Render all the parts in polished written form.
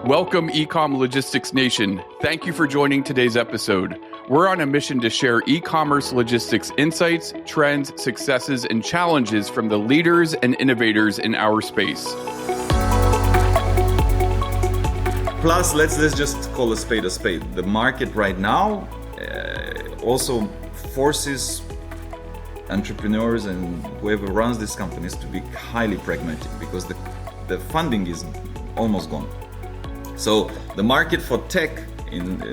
Welcome, eCom Logistics Nation. Thank you for joining today's episode. We're on a mission to share e-commerce logistics insights, trends, successes, and challenges from the leaders and innovators in our space. Plus, let's just call a spade a spade. The market right now also forces entrepreneurs and whoever runs these companies to be highly pragmatic because the funding is almost gone. So the market for tech,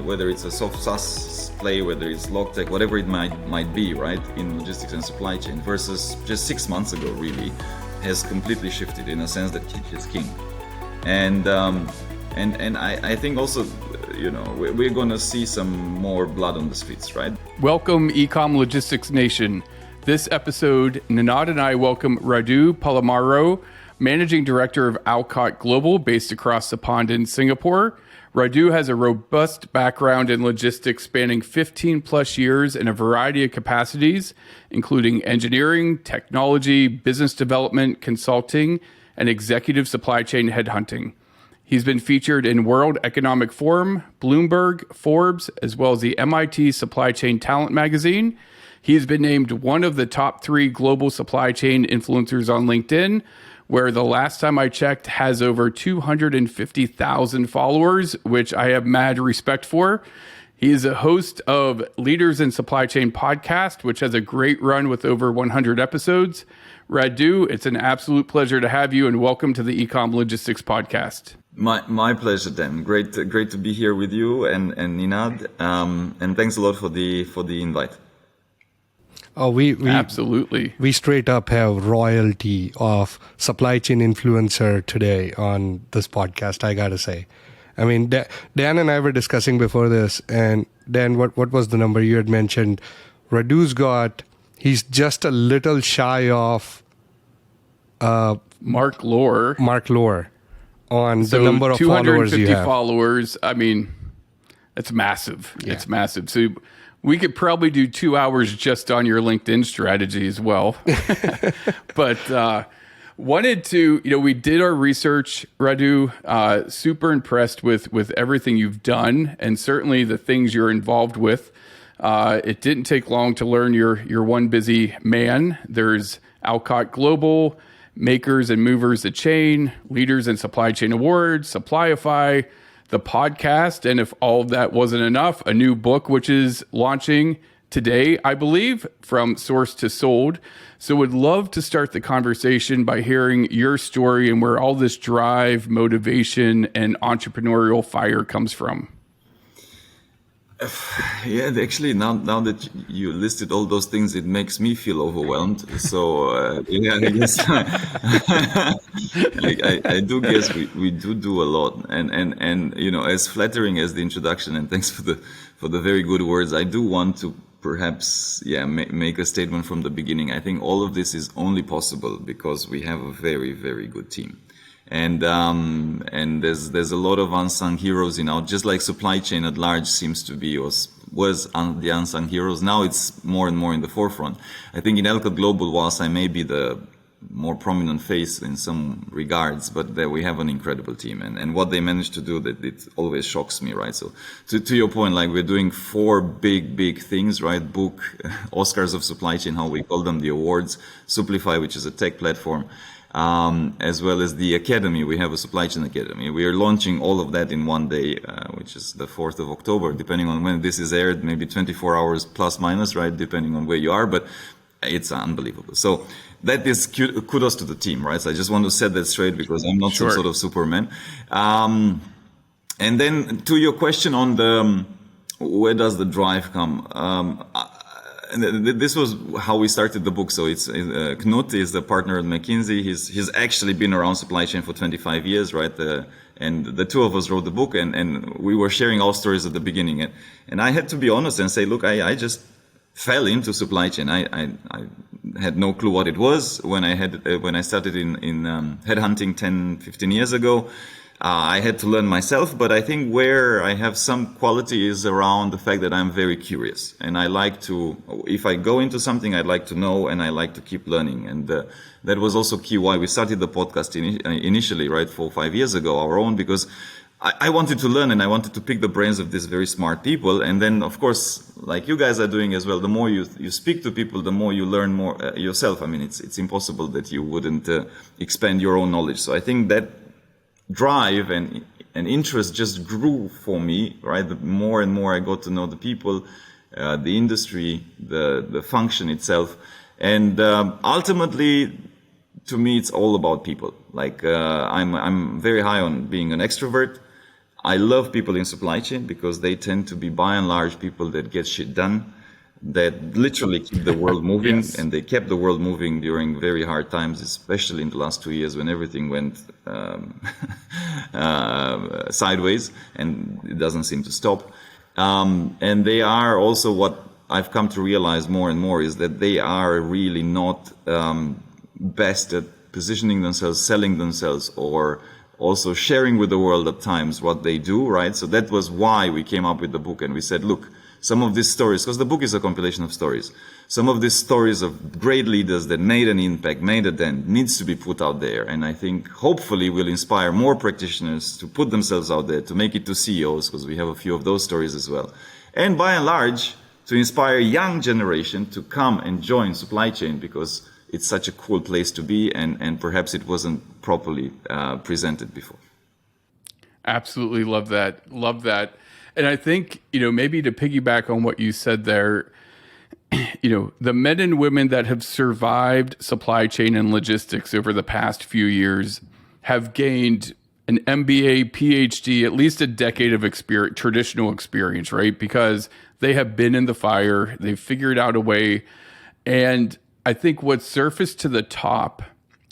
whether it's a soft SaaS play, whether it's log tech, whatever it might be, right, in logistics and supply chain versus just 6 months ago, really, has completely shifted in a sense that teach is king. And I think also, we're going to see some more blood on the streets, right? Welcome, eCom Logistics Nation. This episode, Ninad and I welcome Radu Palamariu, Managing Director of Alcott Global, based across the pond in Singapore. Radu has a robust background in logistics spanning 15 plus years in a variety of capacities, including engineering, technology, business development, consulting, and executive supply chain headhunting. He's been featured in World Economic Forum, Bloomberg, Forbes, as well as the MIT Supply Chain Talent magazine. He's been named one of the top 3 global supply chain influencers on LinkedIn, where the last time I checked has over 250,000 followers, which I have mad respect for. He is a host of Leaders in Supply Chain podcast, which has a great run with over 100 episodes. Radu, it's an absolute pleasure to have you, and welcome to the eCom Logistics podcast. My pleasure, Dan. Great to be here with you and Ninad. And thanks a lot for the invite. Oh, we absolutely. We straight up have royalty of supply chain influencer today on this podcast, I gotta say. I mean, Dan and I were discussing before this, and Dan, what was the number you had mentioned? He's just a little shy of Mark Lohr on the number of followers you have. 250 followers. I mean, it's massive. Yeah. It's massive. So we could probably do 2 hours just on your LinkedIn strategy as well. But wanted to, we did our research, Radu, super impressed with everything you've done and certainly the things you're involved with. It didn't take long to learn you're one busy man. There's Alcott Global, Makers and Movers the Chain, Leaders in Supply Chain Awards, Supplyify, the podcast, and if all of that wasn't enough, a new book which is launching today, I believe, from source to sold. So would love to start the conversation by hearing your story and where all this drive, motivation, and entrepreneurial fire comes from. Yeah, actually, now that you listed all those things, it makes me feel overwhelmed. So, I guess I do guess we do a lot. And as flattering as the introduction, and thanks for the very good words, I do want to perhaps make a statement from the beginning. I think all of this is only possible because we have a very, very good team. And there's a lot of unsung heroes just like supply chain at large seems to be was the unsung heroes. Now it's more and more in the forefront. I think in Alcott Global, whilst I may be the more prominent face in some regards, but we have an incredible team, and what they managed to do, that it always shocks me, right? So to your point, like we're doing 4 big things, right? Book, Oscars of supply chain, how we call them, the awards, Supplyify, which is a tech platform. As well as the academy. We have a supply chain academy. We are launching all of that in one day, which is the 4th of October, depending on when this is aired, maybe 24 hours plus minus, right? Depending on where you are, but it's unbelievable. So that is kudos to the team, right? So I just want to set that straight because I'm not some sort of Superman. And then to your question on where does the drive come? And this was how we started the book. So it's Knut is the partner at McKinsey. He's actually been around supply chain for 25 years, right? And the two of us wrote the book, and we were sharing our stories at the beginning. And I had to be honest and say, look, I just fell into supply chain. I had no clue what it was when I started in headhunting 10, 15 years ago. I had to learn myself, but I think where I have some quality is around the fact that I'm very curious, and I like to, if I go into something, I'd like to know, and I like to keep learning. And that was also key why we started the podcast initially, right, 4 or 5 years ago, our own, because I wanted to learn, and I wanted to pick the brains of these very smart people. And then, of course, like you guys are doing as well, the more you speak to people, the more you learn more yourself. I mean, it's impossible that you wouldn't expand your own knowledge. So I think that drive and interest just grew for me, right? The more and more I got to know the people, the industry, the function itself. And ultimately, to me, it's all about people. Like I'm very high on being an extrovert. I love people in supply chain because they tend to be, by and large, people that get shit done, that literally keep the world moving. Yes. And they kept the world moving during very hard times, especially in the last 2 years when everything went sideways, and it doesn't seem to stop. And they are also, what I've come to realize more and more is that they are really not best at positioning themselves, selling themselves, or also sharing with the world at times what they do, right? So that was why we came up with the book, and we said, look, some of these stories, because the book is a compilation of stories, some of these stories of great leaders that made an impact, made a dent, needs to be put out there. And I think hopefully will inspire more practitioners to put themselves out there, to make it to CEOs, because we have a few of those stories as well. And by and large, to inspire young generation to come and join supply chain, because it's such a cool place to be, and perhaps it wasn't properly presented before. Absolutely love that. Love that. And I think, maybe to piggyback on what you said there, the men and women that have survived supply chain and logistics over the past few years have gained an MBA, PhD, at least a decade of experience, traditional experience, right? Because they have been in the fire, they've figured out a way. And I think what surfaced to the top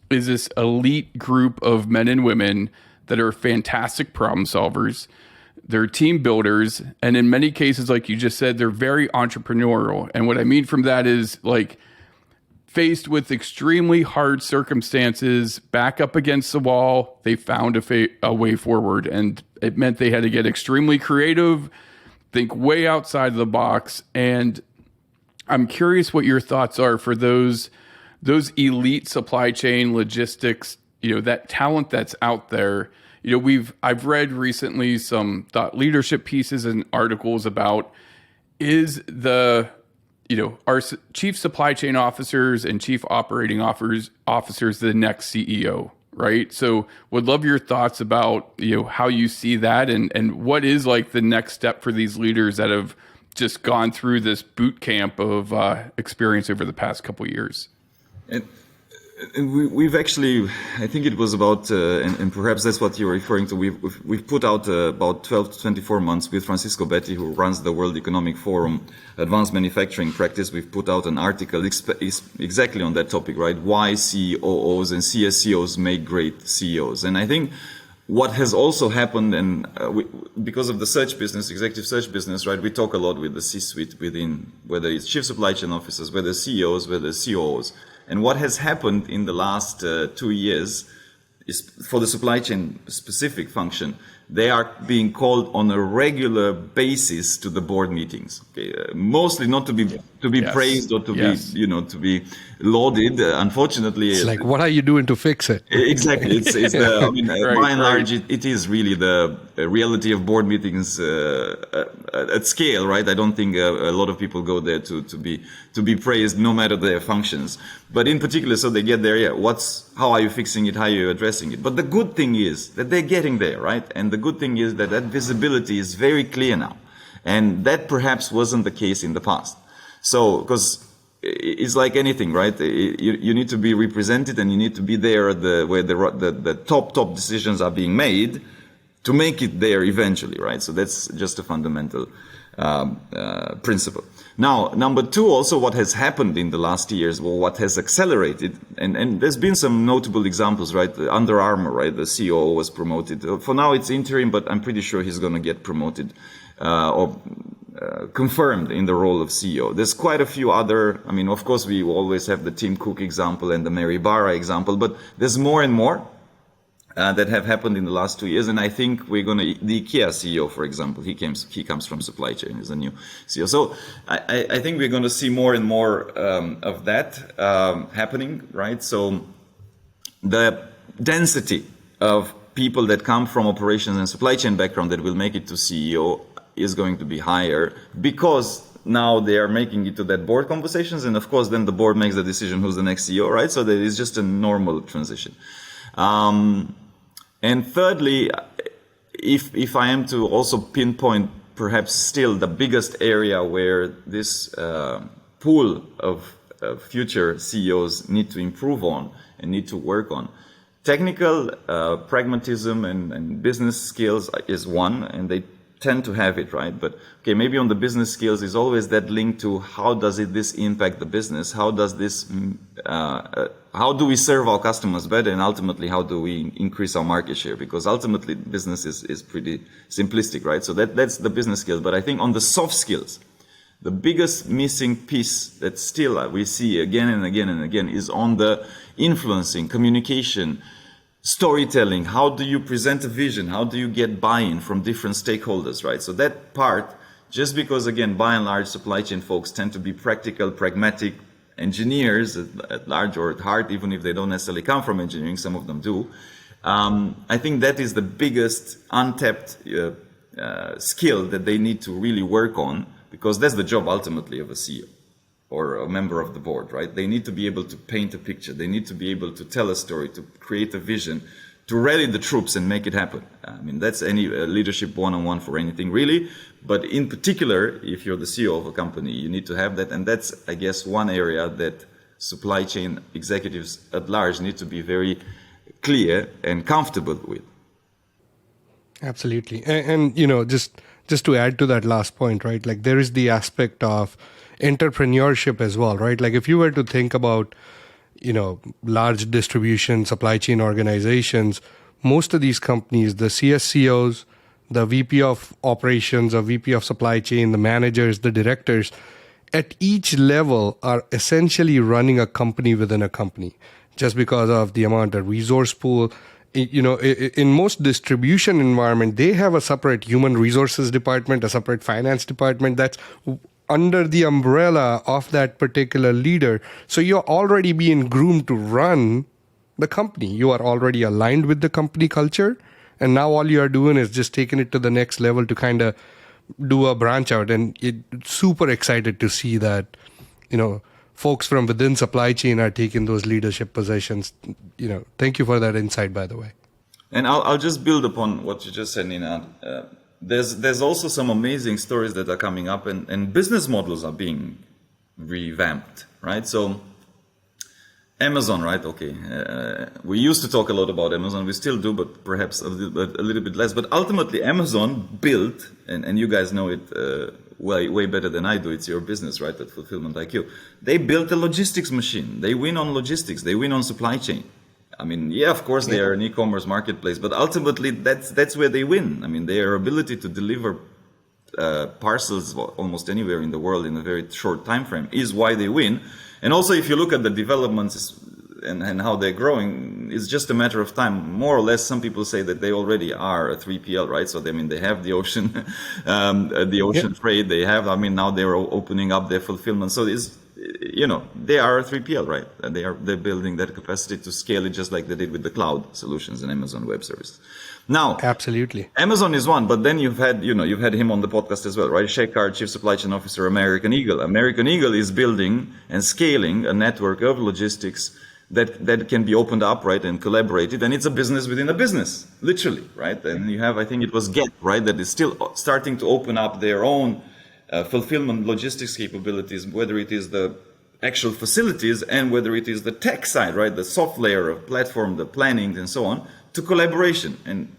is this elite group of men and women that are fantastic problem solvers. They're team builders. And in many cases, like you just said, they're very entrepreneurial. And what I mean from that is, like, faced with extremely hard circumstances, back up against the wall, they found a way forward. And it meant they had to get extremely creative, think way outside of the box. And I'm curious what your thoughts are for those elite supply chain logistics, that talent that's out there. I've read recently some thought leadership pieces and articles about, is our chief supply chain officers and chief operating officers the next CEO, right? So would love your thoughts about, how you see that, and what is like the next step for these leaders that have just gone through this boot camp of experience over the past couple of years. And we've actually, I think it was about, and perhaps that's what you're referring to. We've put out about 12 to 24 months with Francisco Betti, who runs the World Economic Forum Advanced Manufacturing Practice. We've put out an article exactly on that topic, right? Why COOs and CSCOs make great CEOs. And I think what has also happened, and because of the search business, executive search business, right? We talk a lot with the C-suite within, whether it's chief supply chain officers, whether CEOs, whether COOs. And what has happened in the last 2 years is, for the supply chain specific function, they are being called on a regular basis to the board meetings. Okay? Mostly not to be yes. praised or to yes. be to be lauded. Unfortunately, it's like, what are you doing to fix it? Exactly. It's right, by and large, it is really the reality of board meetings at scale, right? I don't think a lot of people go there to be praised, no matter their functions. But in particular, so they get there. Yeah, how are you fixing it? How are you addressing it? But the good thing is that they're getting there, right? And the good thing is that visibility is very clear now, and that perhaps wasn't the case in the past. So, because it's like anything, right? You need to be represented, and you need to be there where the top decisions are being made to make it there eventually, right? So that's just a fundamental principle. Now, number two, also what has happened in the last years, or what has accelerated, and there's been some notable examples, right? Under Armour, right? The COO was promoted. For now, it's interim, but I'm pretty sure he's going to get promoted or confirmed in the role of CEO. There's quite a few other, of course, we always have the Tim Cook example and the Mary Barra example, but there's more and more that have happened in the last 2 years. And I think the IKEA CEO, for example, he comes from supply chain, he's a new CEO. So I think we're going to see more and more of that happening, right? So the density of people that come from operations and supply chain background that will make it to CEO is going to be higher, because now they are making it to that board conversations, and of course then the board makes the decision who's the next CEO, right? So that is just a normal transition. And thirdly, if I am to also pinpoint perhaps still the biggest area where this pool of future CEOs need to improve on and need to work on, technical pragmatism and business skills is one, and they tend to have it, right? But okay, maybe on the business skills is always that link to how does this impact the business? How does this, how do we serve our customers better? And ultimately, how do we increase our market share? Because ultimately business is pretty simplistic, right? So that's the business skills. But I think on the soft skills, the biggest missing piece that still we see again and again and again is on the influencing, communication, storytelling. How do you present a vision? How do you get buy-in from different stakeholders, right? So that part, just because, again, by and large, supply chain folks tend to be practical, pragmatic engineers at large or at heart, even if they don't necessarily come from engineering, some of them do. I think that is the biggest untapped skill that they need to really work on, because that's the job ultimately of a CEO or a member of the board, right? They need to be able to paint a picture. They need to be able to tell a story, to create a vision, to rally the troops and make it happen. I mean, that's any leadership one-on-one for anything really. But in particular, if you're the CEO of a company, you need to have that. And that's, I guess, one area that supply chain executives at large need to be very clear and comfortable with. Absolutely. And you know, just to add to that last point, right? Like there is the aspect of entrepreneurship as well, right? Like if you were to think about, you know, large distribution supply chain organizations, most of these companies, the CSCOs, the VP of operations or VP of supply chain, the managers, the directors, at each level are essentially running a company within a company, just because of the amount of resource pool. You know, in most distribution environment, they have a separate human resources department, a separate finance department that's under the umbrella of that particular leader. So you're already being groomed to run the company. You are already aligned with the company culture. And now all you are doing is just taking it to the next level to kind of do a branch out. And it's super excited to see that, you know, folks from within supply chain are taking those leadership positions. You know, thank you for that insight, by the way. And I'll just build upon what you just said, Nina. There's also some amazing stories that are coming up, and business models are being revamped, right? So Amazon, right? Okay, we used to talk a lot about Amazon. We still do, but perhaps a little bit less. But ultimately, Amazon built, and you guys know it way better than I do. It's your business, right? At Fulfillment IQ, they built a logistics machine. They win on logistics. They win on supply chain. I mean, yeah, of course, they are an e-commerce marketplace, but ultimately, that's where they win. I mean, their ability to deliver parcels almost anywhere in the world in a very short time frame is why they win. And also, if you look at the developments and how they're growing, it's just a matter of time. More or less, some people say that they already are a 3PL, right? So, I mean, they have the ocean, trade. They have, I mean, now they're opening up their fulfillment. So it's, you know, they are a 3PL, right? And they're building that capacity to scale it just like they did with the cloud solutions and Amazon Web Services. Now, absolutely, Amazon is one, but then you've had him on the podcast as well, right? Shekhar, Chief Supply Chain Officer, American Eagle. American Eagle is building and scaling a network of logistics that can be opened up, right, and collaborated, and it's a business within a business, literally, right? And you have, I think it was Get, right, that is still starting to open up their own fulfillment logistics capabilities, whether it is the actual facilities and whether it is the tech side, right, the soft layer of platform, the planning and so on, to collaboration. And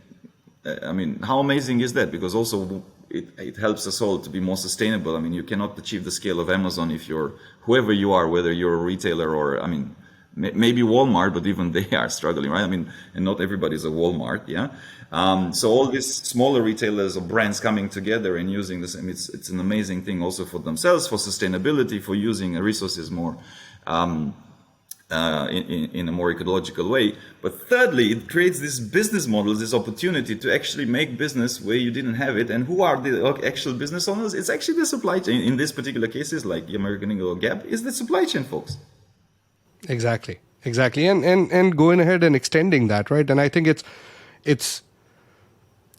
I mean, how amazing is that? Because also it helps us all to be more sustainable. I mean, you cannot achieve the scale of Amazon if you're, whoever you are, whether you're a retailer or, I mean, maybe Walmart, but even they are struggling, right? I mean, and not everybody's a Walmart, yeah? So all these smaller retailers or brands coming together and using this, I mean, it's an amazing thing also for themselves, for sustainability, for using resources more in a more ecological way. But thirdly, it creates this business models, this opportunity to actually make business where you didn't have it. And who are the actual business owners? It's actually the supply chain. In this particular cases, like the American Eagle or Gap, is the supply chain folks. Exactly. And going ahead and extending that, right? And I think it's,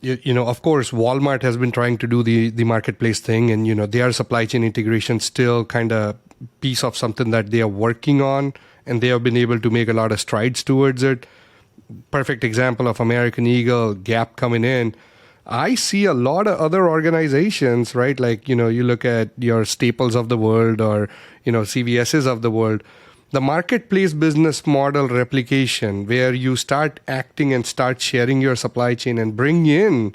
of course, Walmart has been trying to do the marketplace thing, and, their supply chain integration still kind of piece of something that they are working on, and they have been able to make a lot of strides towards it. Perfect example of American Eagle, Gap coming in. I see a lot of other organizations, right? Like, you look at your Staples of the world or, CVS's of the world. The marketplace business model replication, where you start acting and start sharing your supply chain and bring in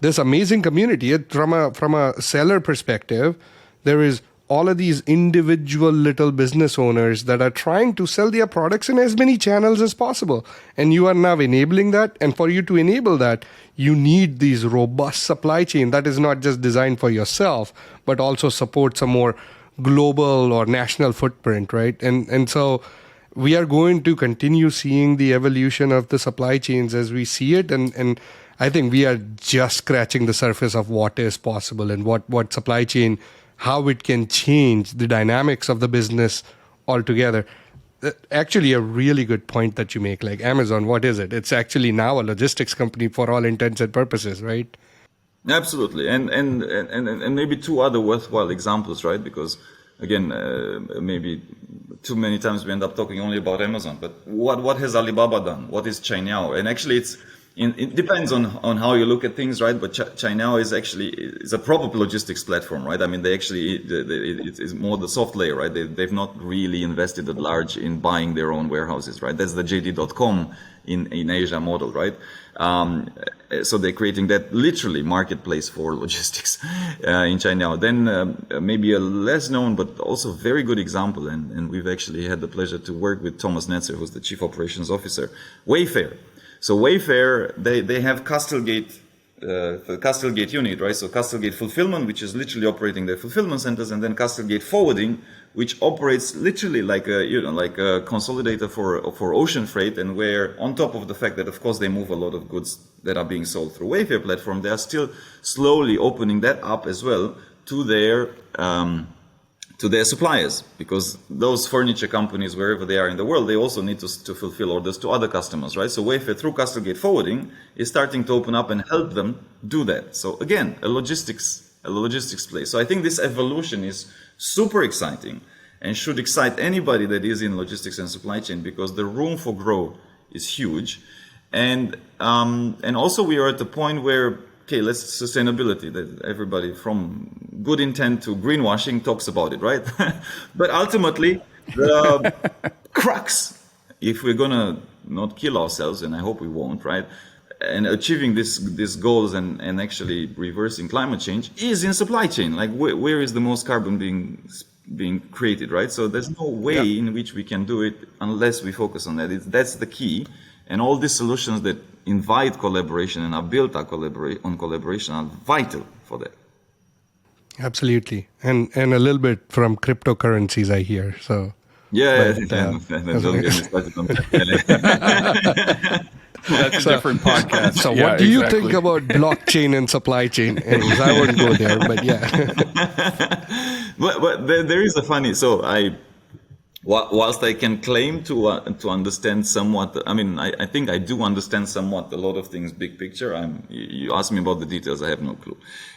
this amazing community. From a seller perspective, there is all of these individual little business owners that are trying to sell their products in as many channels as possible. And you are now enabling that. And for you to enable that, you need these robust supply chain that is not just designed for yourself, but also supports a more global or national footprint, right? And so we are going to continue seeing the evolution of the supply chains as we see it. And I think we are just scratching the surface of what is possible and what supply chain, how it can change the dynamics of the business altogether. Actually, a really good point that you make. Like Amazon, what is it? It's actually now a logistics company for all intents and purposes, right? Absolutely, and maybe two other worthwhile examples, right? Because again, maybe too many times we end up talking only about Amazon. But what has Alibaba done? What is Cainiao? And actually, it depends on how you look at things, right? But Cainiao is a proper logistics platform, right? I mean, it's more the soft layer, right? They've not really invested at large in buying their own warehouses, right? That's the JD.com in Asia model, right? So they're creating that literally marketplace for logistics in China. Then maybe a less known but also very good example, and we've actually had the pleasure to work with Thomas Netzer, who's the Chief Operations Officer, Wayfair. So Wayfair, they have Castlegate, the Castlegate unit, right? So Castlegate Fulfillment, which is literally operating their fulfillment centers, and then Castlegate Forwarding, which operates literally like a consolidator for ocean freight, and where on top of the fact that of course they move a lot of goods that are being sold through Wayfair platform, they are still slowly opening that up as well to their suppliers, because those furniture companies, wherever they are in the world, they also need to fulfill orders to other customers, right? So Wayfair through Castlegate Forwarding is starting to open up and help them do that. So again, a logistics play. So I think this evolution is super exciting and should excite anybody that is in logistics and supply chain, because the room for growth is huge. And also we are at the point where, okay, let's sustainability, that everybody from good intent to greenwashing talks about it, right? But ultimately, the crux, if we're gonna not kill ourselves, and I hope we won't, right? And achieving these goals and actually reversing climate change is in supply chain. Like where is the most carbon being created, right? So there's no way in which we can do it unless we focus on that. That's the key. And all these solutions that invite collaboration and are built on collaboration are vital for that. Absolutely. And a little bit from cryptocurrencies, I hear. So don't get me started on that. That's a different podcast. So what do you think about blockchain and supply chain? Anyways, I wouldn't go there, but yeah. but there is a funny, so whilst I can claim to understand somewhat, I mean, I think I do understand somewhat a lot of things big picture. You ask me about the details, I have no clue.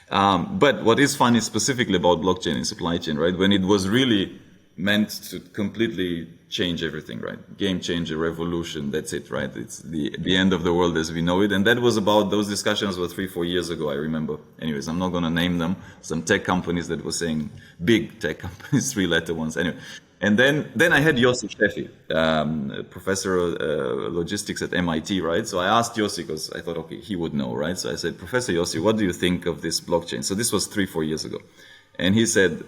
But what is funny specifically about blockchain and supply chain, right? When it was really meant to completely change everything, right? Game changer, revolution, that's it, right? It's the end of the world as we know it. And that was about, those discussions were 3-4 years ago, I remember. Anyways, I'm not going to name them. Some tech companies that were saying, big tech companies, 3-letter ones. Anyway. And then I had Yossi Sheffi, professor of logistics at MIT, right? So I asked Yossi, because I thought, okay, he would know, right? So I said, Professor Yossi, what do you think of this blockchain? So this was 3-4 years ago. And he said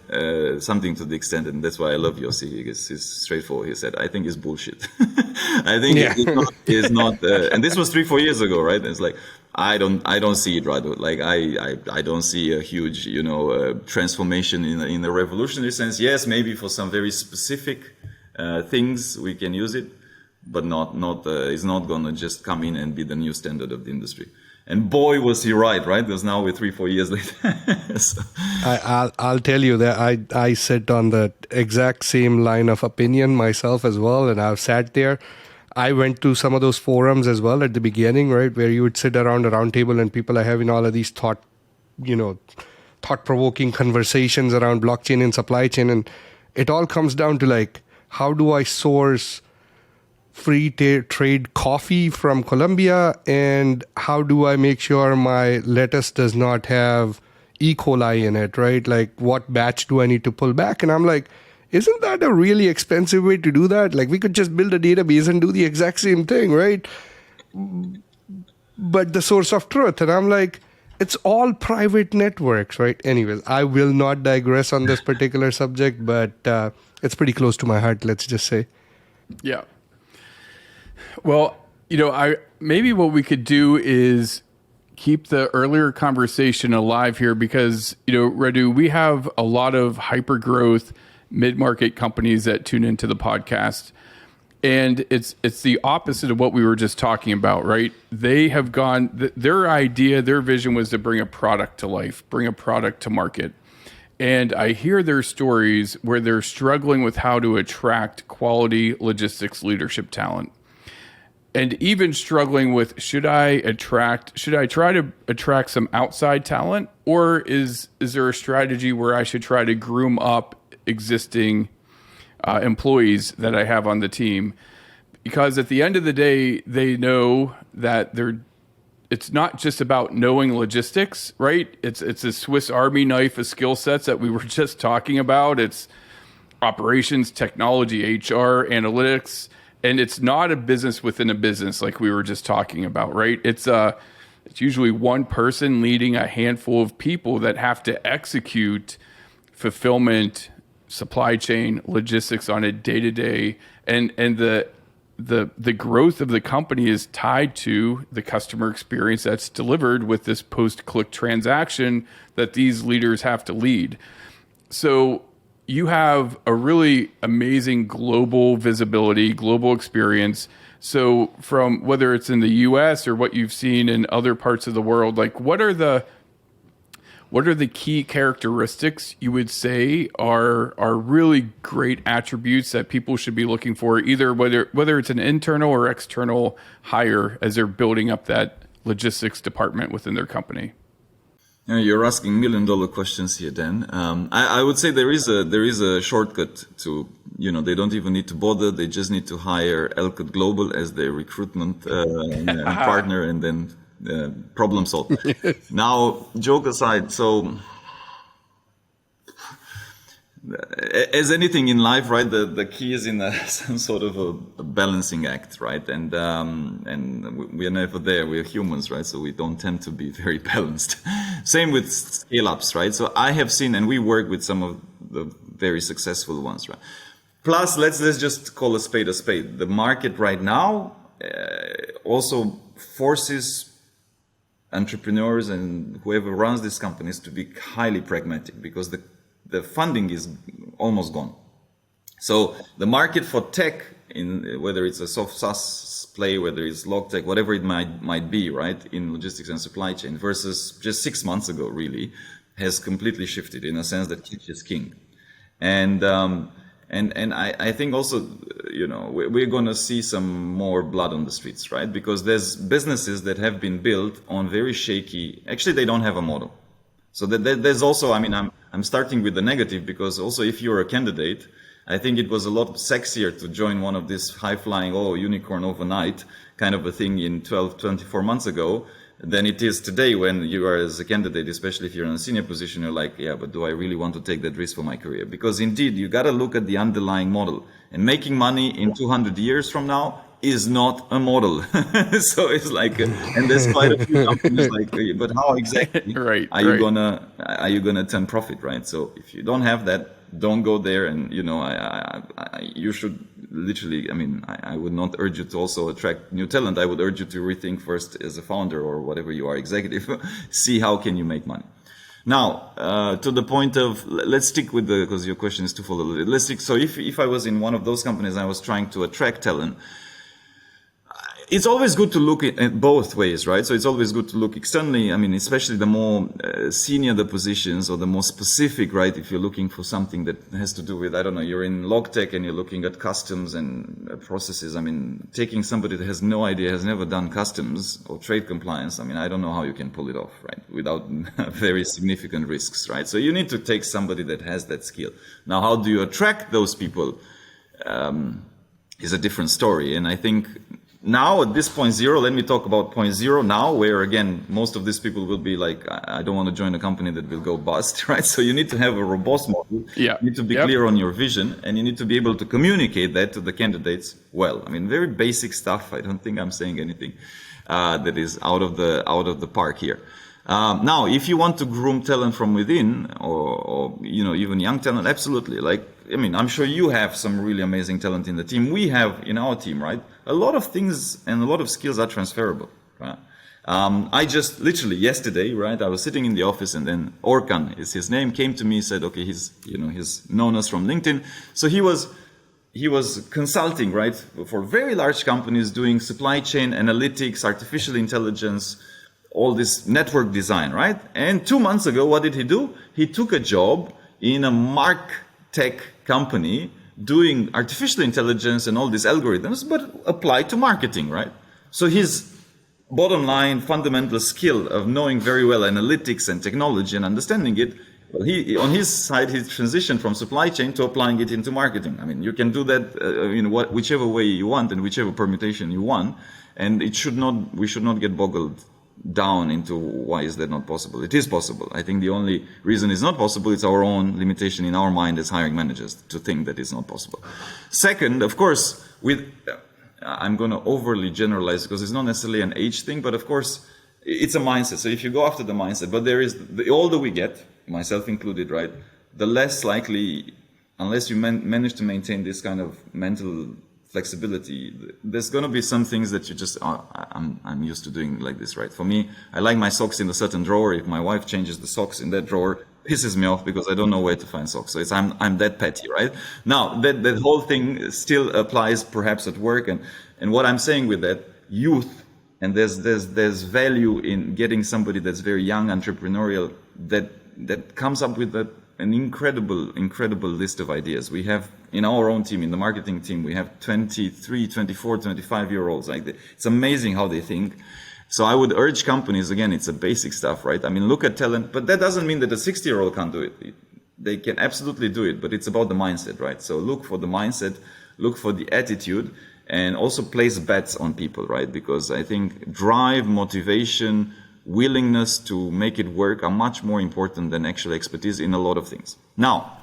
something to the extent, and that's why I love Yossi, because he's straightforward. He said, I think it's bullshit. I think it's not and this was 3-4 years ago, right? And it's like, I don't see it, Radu. Like I don't see a huge, transformation in a revolutionary sense. Yes, maybe for some very specific things we can use it, but not it's not gonna just come in and be the new standard of the industry. And boy, was he right? Because now we're 3-4 years later. So. I'll tell you that I sit on the exact same line of opinion myself as well, and I've sat there. I went to some of those forums as well at the beginning, right, where you would sit around a round table and people are having all of these thought-provoking conversations around blockchain and supply chain. And it all comes down to like, how do I source free trade coffee from Colombia? And how do I make sure my lettuce does not have E. coli in it, right? Like, what batch do I need to pull back? And I'm like, isn't that a really expensive way to do that? Like, we could just build a database and do the exact same thing, right? But the source of truth. And I'm like, it's all private networks, right? Anyways, I will not digress on this particular subject, but it's pretty close to my heart, let's just say. Yeah. Well, maybe what we could do is keep the earlier conversation alive here because, Radu, we have a lot of hyper-growth mid-market companies that tune into the podcast. And it's the opposite of what we were just talking about, right? They have gone, their idea, their vision was to bring a product to life, bring a product to market. And I hear their stories where they're struggling with how to attract quality logistics leadership talent. And even struggling with, should I try to attract some outside talent? Or is there a strategy where I should try to groom up existing employees that I have on the team? Because at the end of the day, they know that it's not just about knowing logistics, right? It's a Swiss Army knife of skill sets that we were just talking about. It's operations, technology, HR, analytics, and it's not a business within a business like we were just talking about, right? It's usually one person leading a handful of people that have to execute fulfillment, supply chain, logistics on a day-to-day, and the growth of the company is tied to the customer experience that's delivered with this post-click transaction that these leaders have to lead. So you have a really amazing global visibility, global experience. So from whether it's in the US or what you've seen in other parts of the world, like what are the key characteristics you would say are really great attributes that people should be looking for, either whether it's an internal or external hire as they're building up that logistics department within their company? You're asking $1 million questions here, Dan. I would say there is a shortcut to, they don't even need to bother. They just need to hire Alcott Global as their recruitment partner, and then problem solved. Now, joke aside, so as anything in life, right, the key is in some sort of a balancing act, right? And we are never there. We are humans, right? So we don't tend to be very balanced. Same with scale-ups, right? So I have seen, and we work with some of the very successful ones, right? Plus, let's just call a spade a spade. The market right now also forces entrepreneurs and whoever runs these companies to be highly pragmatic, because the funding is almost gone. So the market for tech, in whether it's a soft SaaS play, whether it's log tech, whatever it might be, right, in logistics and supply chain, versus just 6 months ago, really, has completely shifted in a sense that kitsch is king. And I think also, we're going to see some more blood on the streets, right? Because there's businesses that have been built on very shaky, actually they don't have a model. So there's also, I'm starting with the negative, because also if you're a candidate, I think it was a lot sexier to join one of these high-flying, unicorn overnight kind of a thing in 12, 24 months ago than it is today, when you are as a candidate, especially if you're in a senior position, you're like, yeah, but do I really want to take that risk for my career? Because indeed, you got to look at the underlying model. And making money in 200 years from now is not a model. So it's like, and there's quite a few companies like, but how exactly are you gonna turn profit, right? So if you don't have that, don't go there. And you should literally, I would not urge you to also attract new talent. I would urge you to rethink first as a founder or whatever you are, executive, see how can you make money. Now, to the point of, let's stick with because your question is twofold. Let's stick. So if I was in one of those companies, I was trying to attract talent, it's always good to look at both ways, right? So it's always good to look externally. I mean, especially the more senior the positions or the more specific, right? If you're looking for something that has to do with, I don't know, you're in log tech and you're looking at customs and processes. I mean, taking somebody that has no idea, has never done customs or trade compliance. I mean, I don't know how you can pull it off, right? Without very significant risks, right? So you need to take somebody that has that skill. Now, how do you attract those people? Is a different story. And I think now at this point zero, let me talk about point zero now, where again, most of these people will be like, I don't want to join a company that will go bust, right? So you need to have a robust model. Yeah. You need to be clear on your vision, and you need to be able to communicate that to the candidates well. I mean, very basic stuff. I don't think I'm saying anything that is out of the park here. Now, if you want to groom talent from within, or even young talent, absolutely. Like, I mean, I'm sure you have some really amazing talent in the team. We have in our team, right? A lot of things and a lot of skills are transferable, right? I just literally yesterday, right? I was sitting in the office, and then Orkan is his name, came to me, said, okay, he's known us from LinkedIn. So he was consulting, right, for very large companies doing supply chain analytics, artificial intelligence, all this network design, right? And 2 months ago, what did he do? He took a job in a tech company doing artificial intelligence and all these algorithms, but applied to marketing, right? So his bottom line fundamental skill of knowing very well analytics and technology and understanding it, well, he on his side, he transitioned from supply chain to applying it into marketing. I mean, you can do that whichever way you want and whichever permutation you want, and we should not get boggled down into why is that not possible. It is possible. I think the only reason it's not possible is our own limitation in our mind as hiring managers to think that it's not possible. Second, of course, I'm going to overly generalize because it's not necessarily an age thing, but of course it's a mindset. So if you go after the mindset, but there is, the older we get, myself included, right, the less likely, unless you manage to maintain this kind of mental flexibility, there's going to be some things that you just I'm used to doing like this, right? For me, I like my socks in a certain drawer. If my wife changes the socks in that drawer, pisses me off because I don't know where to find socks. So I'm that petty, right? Now that whole thing still applies perhaps at work, and what I'm saying with that, youth, and there's value in getting somebody that's very young, entrepreneurial, that comes up with an incredible list of ideas. We have in our own team, in the marketing team, we have 23, 24, 25-year-olds. It's amazing how they think. So I would urge companies, again, it's a basic stuff, right? I mean, look at talent, but that doesn't mean that a 60-year-old can't do it. They can absolutely do it, but it's about the mindset, right? So look for the mindset, look for the attitude, and also place bets on people, right? Because I think drive, motivation, willingness to make it work are much more important than actual expertise in a lot of things. Now,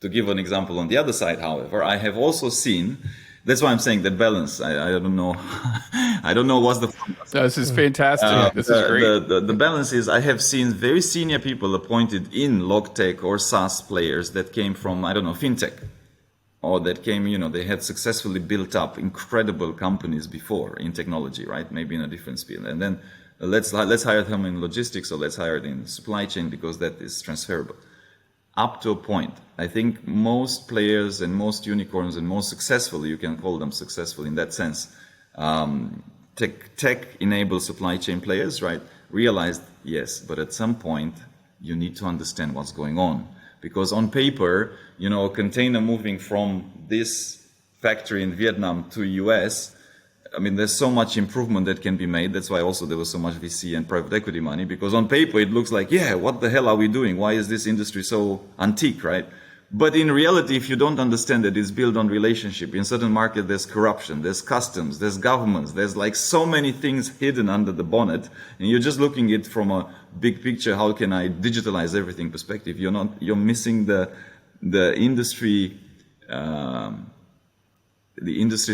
to give an example on the other side, however, I have also seen, that's why I'm saying that balance, I don't know, I don't know what's the formula. This is fantastic. This is great. The balance is, I have seen very senior people appointed in log tech or SaaS players that came from, I don't know, fintech, or that came, they had successfully built up incredible companies before in technology, right? Maybe in a different field. And then let's hire them in logistics, or let's hire them in supply chain, because that is transferable. Up to a point. I think most players and most unicorns and most successful, you can call them successful in that sense, tech-enabled supply chain players, right, realized, yes, but at some point you need to understand what's going on. Because on paper, a container moving from this factory in Vietnam to US, I mean, there's so much improvement that can be made. That's why also there was so much VC and private equity money, because on paper it looks like, yeah, what the hell are we doing? Why is this industry so antique, right? But in reality, if you don't understand that it's built on relationship, in certain markets there's corruption, there's customs, there's governments, there's like so many things hidden under the bonnet, and you're just looking at it from a big picture, how can I digitalize everything perspective, you're missing the industry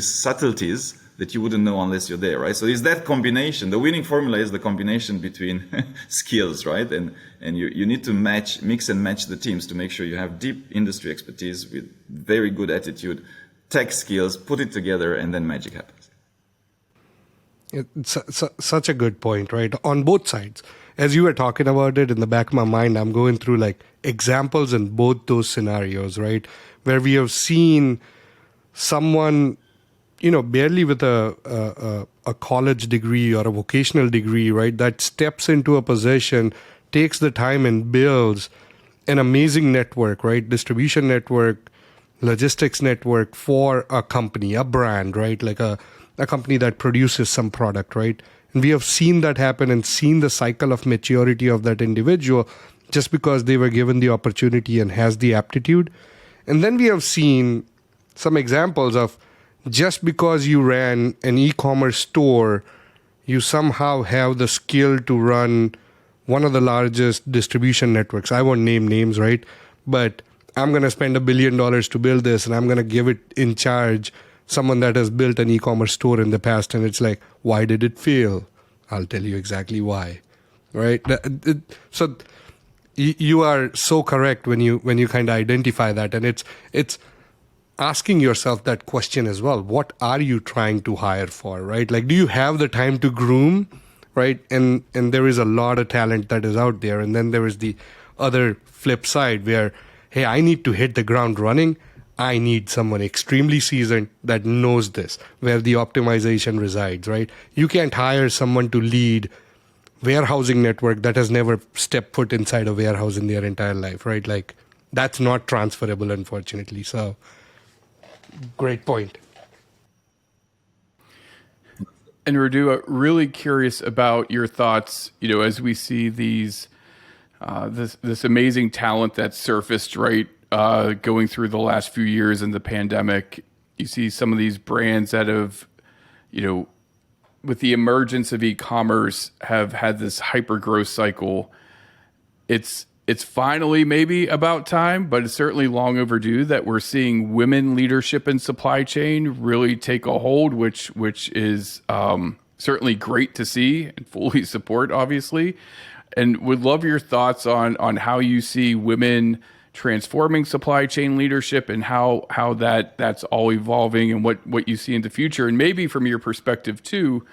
subtleties that you wouldn't know unless you're there, right? So it's that combination. The winning formula is the combination between skills, right? And you need to mix and match the teams to make sure you have deep industry expertise with very good attitude, tech skills, put it together, and then magic happens. It's such a good point, right? On both sides. As you were talking about it, in the back of my mind, I'm going through like examples in both those scenarios, right? Where we have seen someone barely with a college degree or a vocational degree, right, that steps into a position, takes the time and builds an amazing network, right, distribution network, logistics network for a company, a brand, right, like a company that produces some product, right? And we have seen that happen and seen the cycle of maturity of that individual just because they were given the opportunity and has the aptitude. And then we have seen some examples of just because you ran an e-commerce store, you somehow have the skill to run one of the largest distribution networks. I won't name names, right? But I'm going to spend $1 billion to build this, and I'm going to give it in charge someone that has built an e-commerce store in the past. And it's like, why did it fail? I'll tell you exactly why, right? So you are so correct when you kind of identify that, and it's asking yourself that question as well. What are you trying to hire for, right? Like, do you have the time to groom, right? And there is a lot of talent that is out there. And then there is the other flip side where, hey, I need to hit the ground running. I need someone extremely seasoned that knows this, where the optimization resides, right? You can't hire someone to lead warehousing network that has never stepped foot inside a warehouse in their entire life, right? Like, that's not transferable, unfortunately. So, great point. And Radu, really curious about your thoughts, as we see these, this amazing talent that's surfaced, right, going through the last few years in the pandemic. You see some of these brands that have, with the emergence of e-commerce, have had this hyper growth cycle. It's finally maybe about time, but it's certainly long overdue that we're seeing women leadership in supply chain really take a hold, which is certainly great to see and fully support, obviously. And would love your thoughts on how you see women transforming supply chain leadership and how that's all evolving and what you see in the future. And maybe from your perspective too,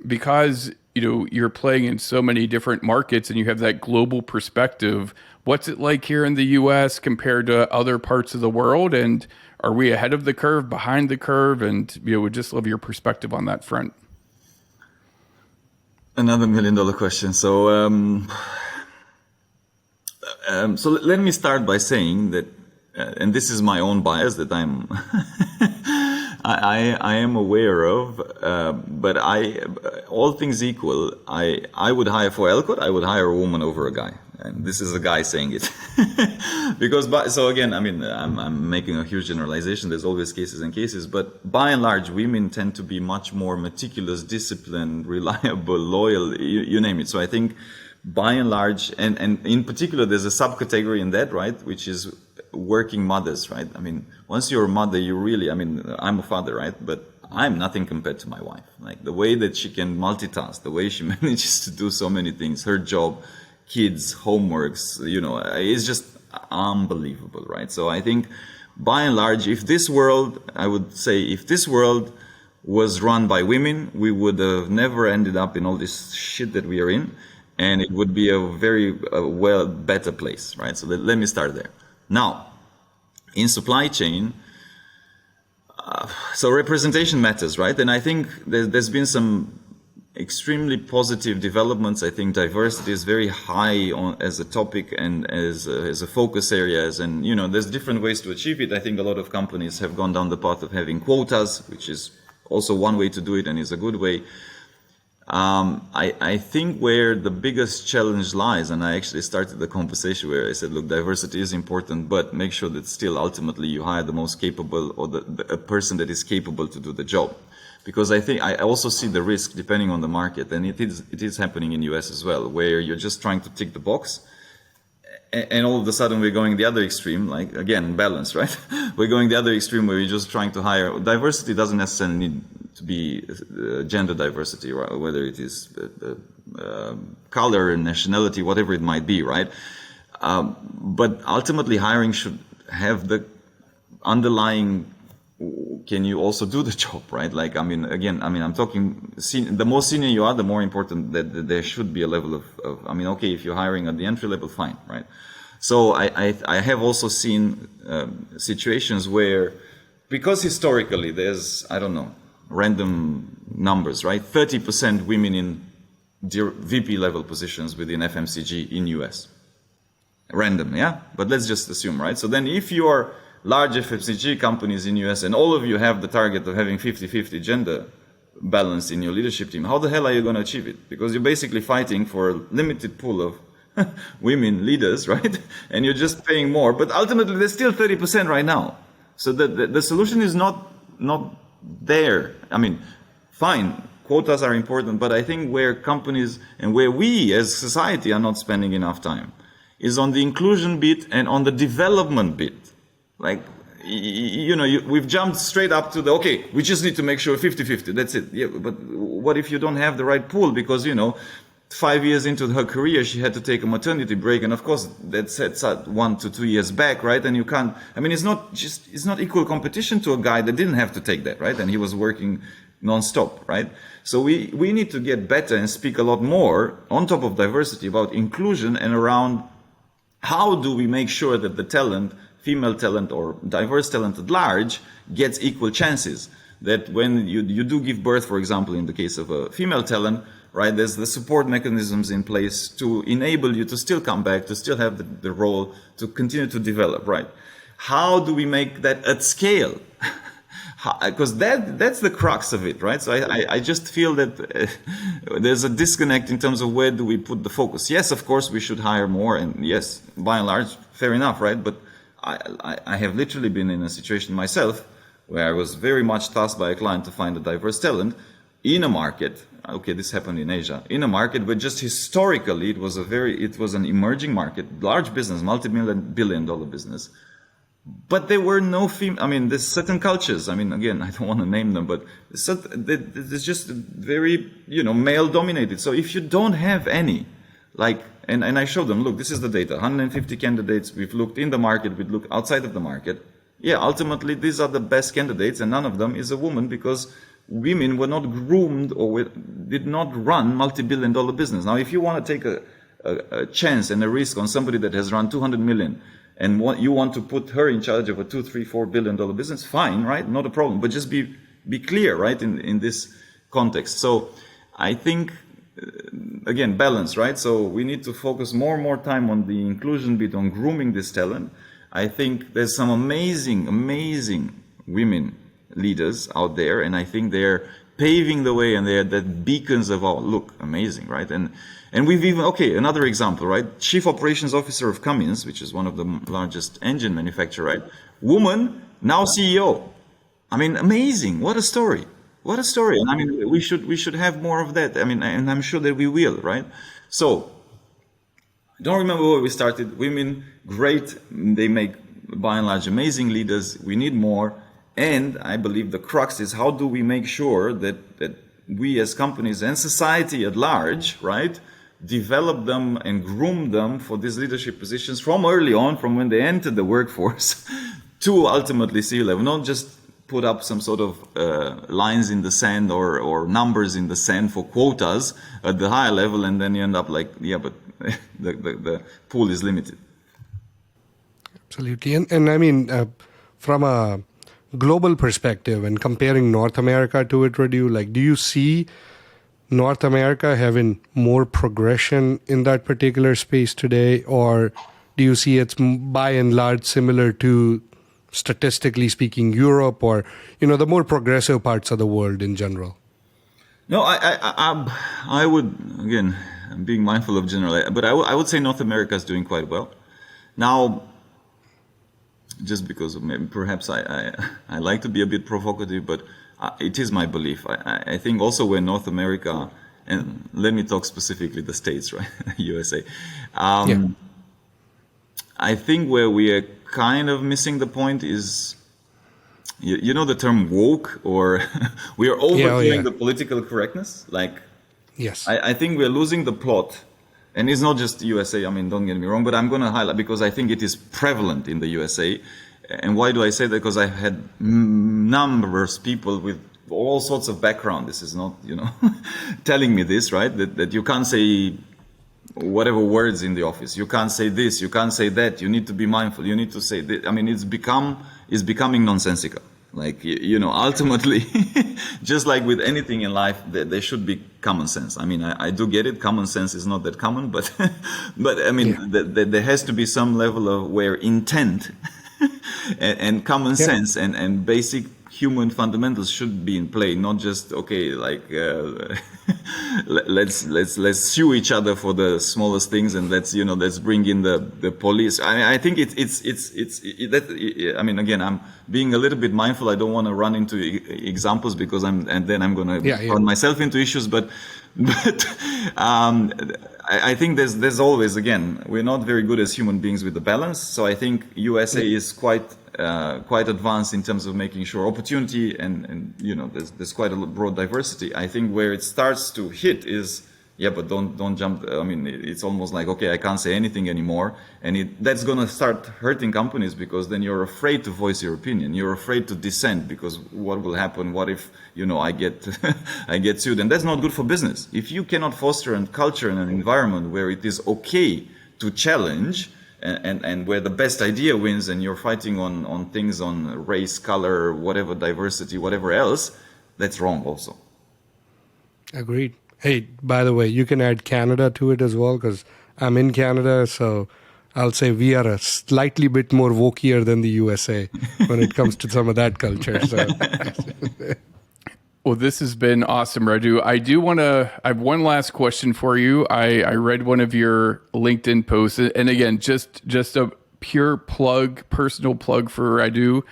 because you're playing in so many different markets and you have that global perspective. What's it like here in the US compared to other parts of the world? And are we ahead of the curve, behind the curve? And would just love your perspective on that front. Another $1 million question. So let me start by saying that, and this is my own bias that I'm I am aware of, but all things equal, I would hire for Alcott, I would hire a woman over a guy. And this is a guy saying it. So again, I'm making a huge generalization. There's always cases and cases, but by and large, women tend to be much more meticulous, disciplined, reliable, loyal, you name it. So I think by and large, and in particular, there's a subcategory in that, right, which is working mothers, right? Once you're a mother, you really, I'm a father, right? But I'm nothing compared to my wife. Like the way that she can multitask, the way she manages to do so many things, her job, kids, homeworks, it's just unbelievable, right? So I think by and large, if this world was run by women, we would have never ended up in all this shit that we are in. And it would be a very better place, right? So let me start there. Now, in supply chain, so representation matters, right? And I think there's been some extremely positive developments. I think diversity is very high as a topic and as a focus areas. And, there's different ways to achieve it. I think a lot of companies have gone down the path of having quotas, which is also one way to do it and is a good way. I think where the biggest challenge lies, and I actually started the conversation where I said, look, diversity is important, but make sure that still ultimately you hire the most capable or a person that is capable to do the job. Because I think I also see the risk depending on the market, and it is happening in US as well, where you're just trying to tick the box. And all of a sudden we're going the other extreme, like again, balance, right? We're going the other extreme where we're just trying to hire. Diversity doesn't necessarily need to be gender diversity, right? Whether it is color, nationality, whatever it might be, right? But ultimately hiring should have the underlying, can you also do the job, right? Like, I'm talking, the more senior you are, the more important that there should be a level of okay, if you're hiring at the entry level, fine, right? So I have also seen situations where, because historically there's, random numbers, right? 30% women in VP level positions within FMCG in US. Random, yeah? But let's just assume, right? So then if you are large FMCG companies in US and all of you have the target of having 50-50 gender balance in your leadership team, how the hell are you going to achieve it? Because you're basically fighting for a limited pool of women leaders, right? And you're just paying more. But ultimately, there's still 30% right now. So the solution is not there. I mean, fine, quotas are important, but I think where companies and where we as society are not spending enough time is on the inclusion bit and on the development bit. Like, we've jumped straight up to okay, we just need to make sure 50-50, that's it. Yeah, but what if you don't have the right pool? Because, 5 years into her career, she had to take a maternity break. And of course, that sets at 1 to 2 years back, right? And you can't, it's not equal competition to a guy that didn't have to take that, right? And he was working non-stop, right? So we need to get better and speak a lot more on top of diversity about inclusion and around how do we make sure that the talent, female talent or diverse talent at large, gets equal chances. That when you do give birth, for example, in the case of a female talent, right, there's the support mechanisms in place to enable you to still come back, to still have the role, to continue to develop, right? How do we make that at scale? Because that's the crux of it, right? So I just feel that there's a disconnect in terms of where do we put the focus. Yes, of course, we should hire more, and yes, by and large, fair enough, right? But I have literally been in a situation myself where I was very much tasked by a client to find a diverse talent in a market. Okay, this happened in Asia, in a market where just historically it was an emerging market, large business, multi-billion-dollar business. But there were no there's certain cultures. Again, I don't want to name them, but there's just very, male dominated. So if you don't have any, and I showed them, look, this is the data, 150 candidates. We've looked in the market, we've looked outside of the market. Yeah, ultimately, these are the best candidates, and none of them is a woman because women were not groomed or did not run multi-billion-dollar business. Now, if you want to take a chance and a risk on somebody that has run 200 million and you want to put her in charge of a $2, $3, $4 billion business, fine, right? Not a problem. But just be clear, right, in this context. So I think, again, balance, right? So we need to focus more and more time on the inclusion bit, on grooming this talent. I think there's some amazing women leaders out there, and I think they're paving the way, and they're the beacons of look, amazing, right? And we've even, another example, right? Chief Operations Officer of Cummins, which is one of the largest engine manufacturer, right? Woman, now CEO. Amazing. What a story. What a story. And we should have more of that. And I'm sure that we will, right? So, I don't remember where we started. Women, great. They make, by and large, amazing leaders. We need more. And I believe the crux is how do we make sure that we as companies and society at large, right, develop them and groom them for these leadership positions from early on, from when they enter the workforce to ultimately C-level, not just put up some sort of lines in the sand or numbers in the sand for quotas at the higher level, and then you end up but the pool is limited. Absolutely. And from a global perspective and comparing North America to it, Radu, do you see North America having more progression in that particular space today, or do you see it's by and large similar to, statistically speaking, Europe or, the more progressive parts of the world in general? No, I would, again, I'm being mindful of general, but I would say North America is doing quite well. Now, just because of maybe perhaps I like to be a bit provocative, but it is my belief. I think also where North America, and let me talk specifically the States, right, USA. I think where we are kind of missing the point is, you know the term woke, or we are overdoing the political correctness. Yes, I think we're losing the plot. And it's not just USA, don't get me wrong, but I'm going to highlight because I think it is prevalent in the USA. And why do I say that? Because I've had numerous people with all sorts of background. This is not, telling me this, right? That you can't say whatever words in the office. You can't say this, you can't say that. You need to be mindful. You need to say this. It's becoming nonsensical. Like, ultimately, just like with anything in life, there should be common sense. I mean, I do get it. Common sense is not that common, but I mean, there has to be some level of where intent and common sense and basic human fundamentals should be in play, not just let's sue each other for the smallest things, and let's bring in the police. I think I mean, again, I'm being a little bit mindful. I don't want to run into examples because I'm going to run myself into issues, but I think there's always, again, we're not very good as human beings with the balance. So I think USA is quite advanced in terms of making sure opportunity and there's quite a broad diversity. I think where it starts to hit is, but don't jump. I mean, it's almost like, okay, I can't say anything anymore. And that's going to start hurting companies, because then you're afraid to voice your opinion. You're afraid to dissent, because what will happen? What if, I get, I get sued? And that's not good for business. If you cannot foster a culture and an environment where it is okay to challenge and where the best idea wins, and you're fighting on things on race, color, whatever, diversity, whatever else, that's wrong also. Agreed. Hey, by the way, you can add Canada to it as well, because I'm in Canada, so I'll say we are a slightly bit more wokier than the USA when it comes to some of that culture. So. Well, this has been awesome, Radu. I have one last question for you. I read one of your LinkedIn posts, and again, just a pure plug, personal plug for Radu,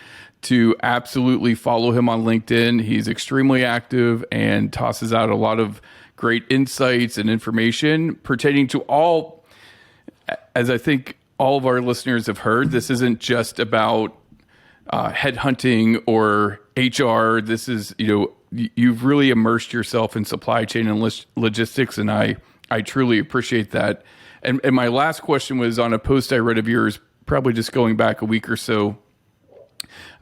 to absolutely follow him on LinkedIn. He's extremely active and tosses out a lot of great insights and information pertaining to all, as I think all of our listeners have heard, this isn't just about headhunting or HR. This is, you've really immersed yourself in supply chain and logistics, and I truly appreciate that. And my last question was on a post I read of yours, probably just going back a week or so,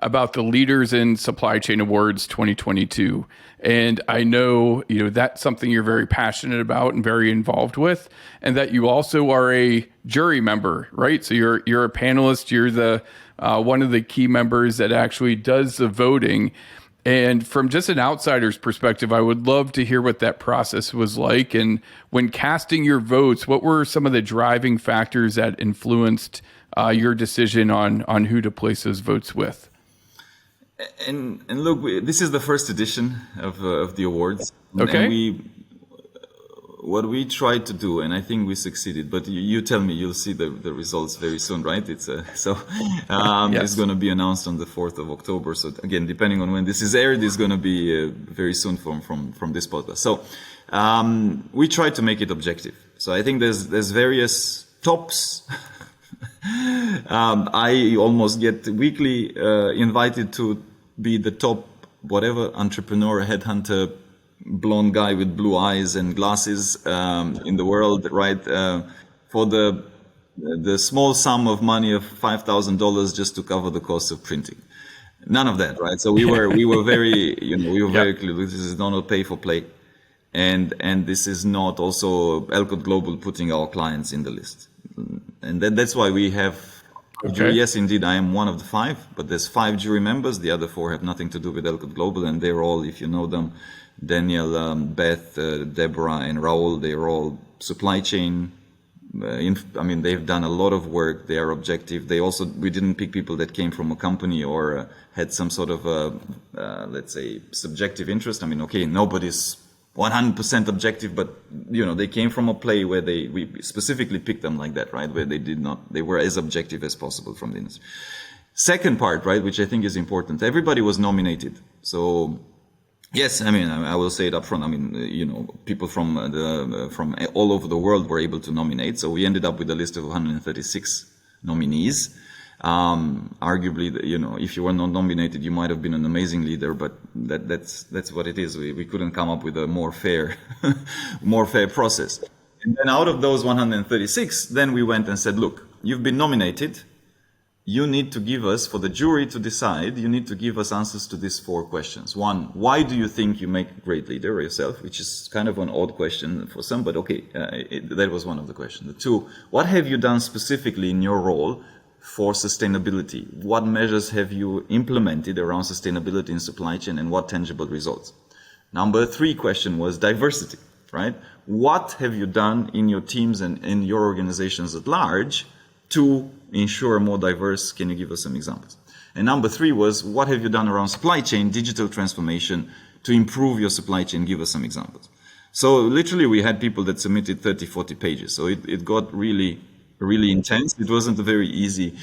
about the Leaders in Supply Chain Awards 2022. And I know, that's something you're very passionate about and very involved with, and that you also are a jury member, right? So you're a panelist, you're the one of the key members that actually does the voting. And from just an outsider's perspective, I would love to hear what that process was like. And when casting your votes, what were some of the driving factors that influenced your decision on who to place those votes with? And look, this is the first edition of the awards. Okay. And what we tried to do, and I think we succeeded, but you tell me, you'll see the results very soon, right? It's yes. It's going to be announced on the 4th of October. So again, depending on when this is aired, it's going to be very soon from this podcast. So we tried to make it objective. So I think there's various tops. I almost get weekly invited to be the top whatever entrepreneur, headhunter, blonde guy with blue eyes and glasses in the world, right? For the small sum of money of $5,000 just to cover the cost of printing. None of that, right? So we were very very clear. This is not a pay for play, and this is not also Alcott Global putting our clients in the list. And that's why we have jury. Yes, indeed, I am one of the 5, but there's 5 jury members. The other 4 have nothing to do with Alcott Global, and they're all, if you know them, Daniel, Beth, Deborah, and Raul, they're all supply chain. They've done a lot of work. They are objective. We didn't pick people that came from a company or had some sort of, let's say, subjective interest. Nobody's 100% objective, but they came from a play where we specifically picked them like that, right? Where they were as objective as possible from the industry. Second part, right, which I think is important. Everybody was nominated. So yes, I will say it up front. People from all over the world were able to nominate. So we ended up with a list of 136 nominees. Arguably, if you were not nominated, you might have been an amazing leader, but that's what it is. We couldn't come up with a more fair process. And then out of those 136, then we went and said, look, you've been nominated. You need to give us, for the jury to decide, you need to give us answers to these 4 questions. 1, why do you think you make a great leader yourself? Which is kind of an odd question for some, but okay, that was one of the questions. 2, what have you done specifically in your role for sustainability? What measures have you implemented around sustainability in supply chain, and what tangible results? Number 3 question was diversity, right? What have you done in your teams and in your organizations at large to ensure more diverse? Can you give us some examples? And number 3 was, what have you done around supply chain, digital transformation to improve your supply chain? Give us some examples. So literally we had people that submitted 30, 40 pages. So it got really intense. It wasn't a very easy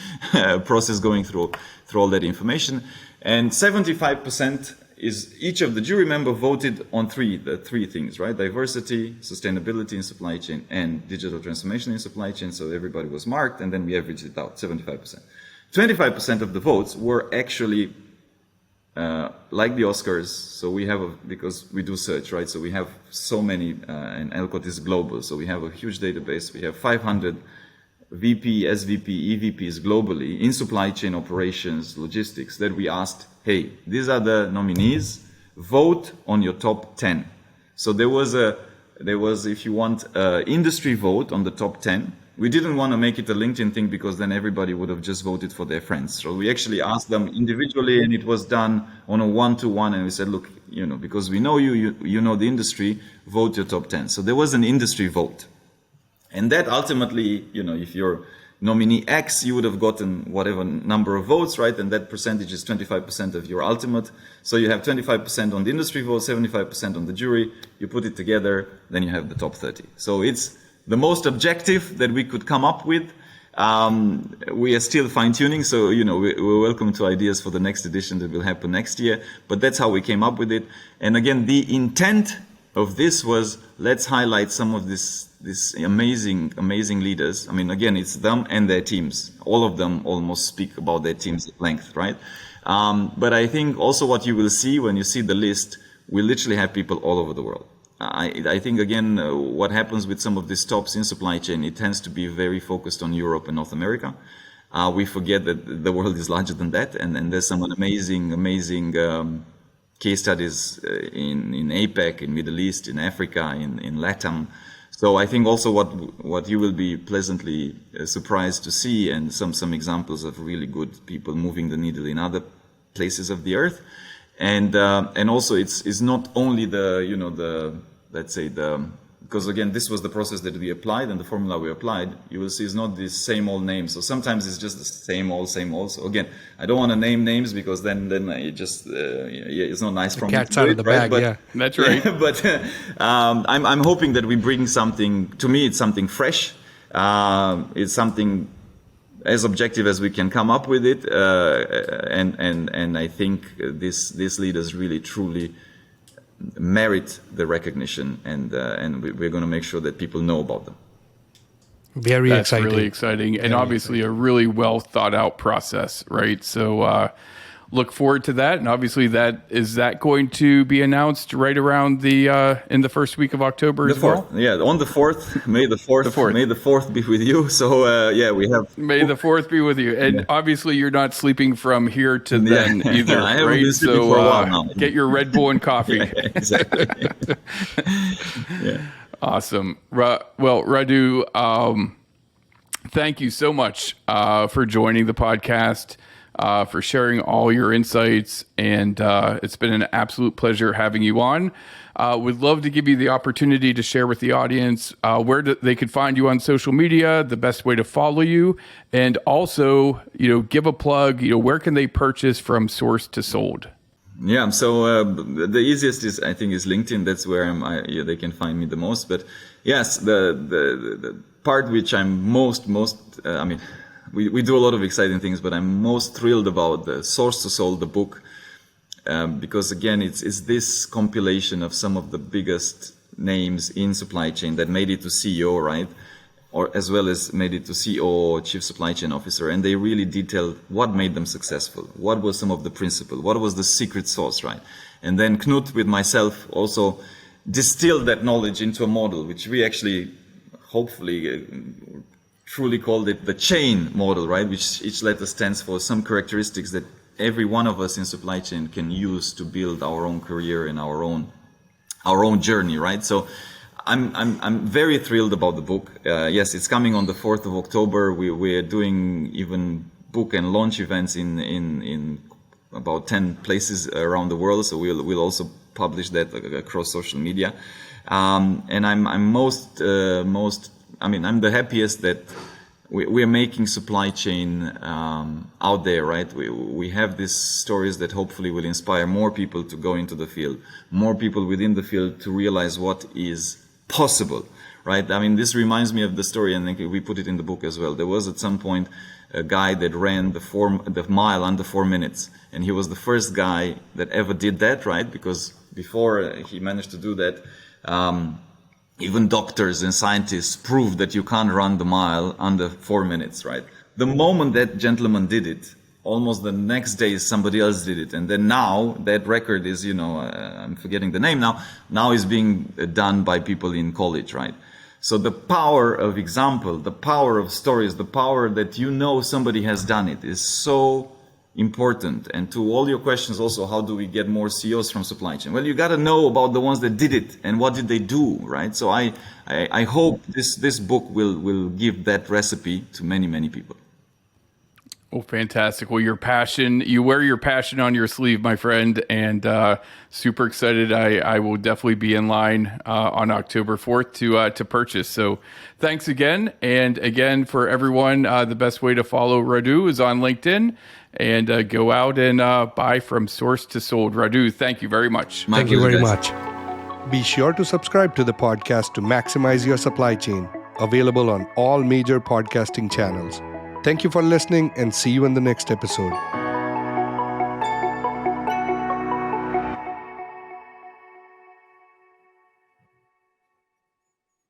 process going through all that information. And 75% is each of the jury member voted on the three things, right? Diversity, sustainability in supply chain, and digital transformation in supply chain. So everybody was marked, and then we averaged it out, 75%. 25% of the votes were actually like the Oscars. So we have because we do search, right? So we have so many, and Alcott is global. So we have a huge database. We have 500 VP, SVP, EVPs globally in supply chain operations, logistics, that we asked, hey, these are the nominees, vote on your top 10. So there was, if you want, industry vote on the top 10. We didn't want to make it a LinkedIn thing because then everybody would have just voted for their friends. So we actually asked them individually, and it was done on a 1-to-1. And we said, look, because we know you know the industry, vote your top 10. So there was an industry vote. And that ultimately, if you're nominee X, you would have gotten whatever number of votes, right? And that percentage is 25% of your ultimate. So you have 25% on the industry vote, 75% on the jury. You put it together, then you have the top 30. So it's the most objective that we could come up with. We are still fine-tuning, so we're welcome to ideas for the next edition that will happen next year. But that's how we came up with it. And again, the intent of this was, let's highlight some of this amazing leaders. I mean, again, it's them and their teams. All of them almost speak about their teams at length, right? But I think also what you will see when you see the list, we literally have people all over the world. I think, again, what happens with some of these tops in supply chain, it tends to be very focused on Europe and North America. We forget that the world is larger than that, and there's some amazing case studies in APAC, in Middle East, in Africa, in LATAM. So I think also what you will be pleasantly surprised to see, and some examples of really good people moving the needle in other places of the earth, and also it's not only because again, this was the process that we applied and the formula we applied. You will see it's not the same old names. So sometimes it's just the same old. So again, I don't want to name names because then it just it's not nice from cat's out of the bag. But, yeah, that's right. But I'm hoping that we bring something. To me, it's something fresh. It's something as objective as we can come up with it, and I think these leaders really truly merit the recognition, and we're going to make sure that people know about them. Very That's exciting. Really exciting, and obviously a really well thought out process, right? So look forward to that, and obviously is that going to be announced right around in the first week of October as well? Yeah, on the 4th, May the 4th. May the 4th be with you. So we have May the 4th be with you, and obviously you're not sleeping from here to then either, I haven't right? been sleeping for a while now. Get your Red Bull and coffee. Exactly. Yeah. Awesome. Well, Radu, thank you so much for joining the podcast, for sharing all your insights, and it's been an absolute pleasure having you on. Would love to give you the opportunity to share with the audience where they could find you on social media, the best way to follow you, and also, give a plug. Where can they purchase from source to sold? Yeah, so the easiest is LinkedIn. That's where they can find me the most. But yes, the part which I'm most we do a lot of exciting things, but I'm most thrilled about the Source to Sold, the book, because again, it's this compilation of some of the biggest names in supply chain that made it to CEO, right? Or as well as made it to COO, Chief Supply Chain Officer, and they really detailed what made them successful, what was some of the principle, what was the secret sauce, right? And then Knut with myself also distilled that knowledge into a model, which we actually hopefully truly called it the chain model, right? Which each letter stands for some characteristics that every one of us in supply chain can use to build our own career and our own journey, right? So I'm very thrilled about the book. Yes, it's coming on the 4th of October. We're doing even book and launch events in about 10 places around the world. So we'll also publish that across social media. And I'm I'm the happiest that we're making supply chain out there, right? We have these stories that hopefully will inspire more people to go into the field, more people within the field to realize what is possible, right? I mean, this reminds me of the story, and we put it in the book as well. There was at some point a guy that ran the mile under 4 minutes, and he was the first guy that ever did that, right? Because before he managed to do that, even doctors and scientists proved that you can't run the mile under 4 minutes, right? The moment that gentleman did it, almost the next day somebody else did it. And then now that record is, I'm forgetting the name now is being done by people in college, right? So the power of example, the power of stories, the power that somebody has done it is so important. And to all your questions also, how do we get more CEOs from supply chain? Well, you got to know about the ones that did it and what did they do, right? So I hope this book will give that recipe to many, many people. Oh, fantastic. Well, you wear your passion on your sleeve, my friend, and super excited. I will definitely be in line on October 4th to purchase. So thanks again. And again, for everyone, the best way to follow Radu is on LinkedIn, and go out and buy from source to sold. Radu, thank you very much. Thank you very much. Be sure to subscribe to the podcast to maximize your supply chain. Available on all major podcasting channels. Thank you for listening, and see you in the next episode.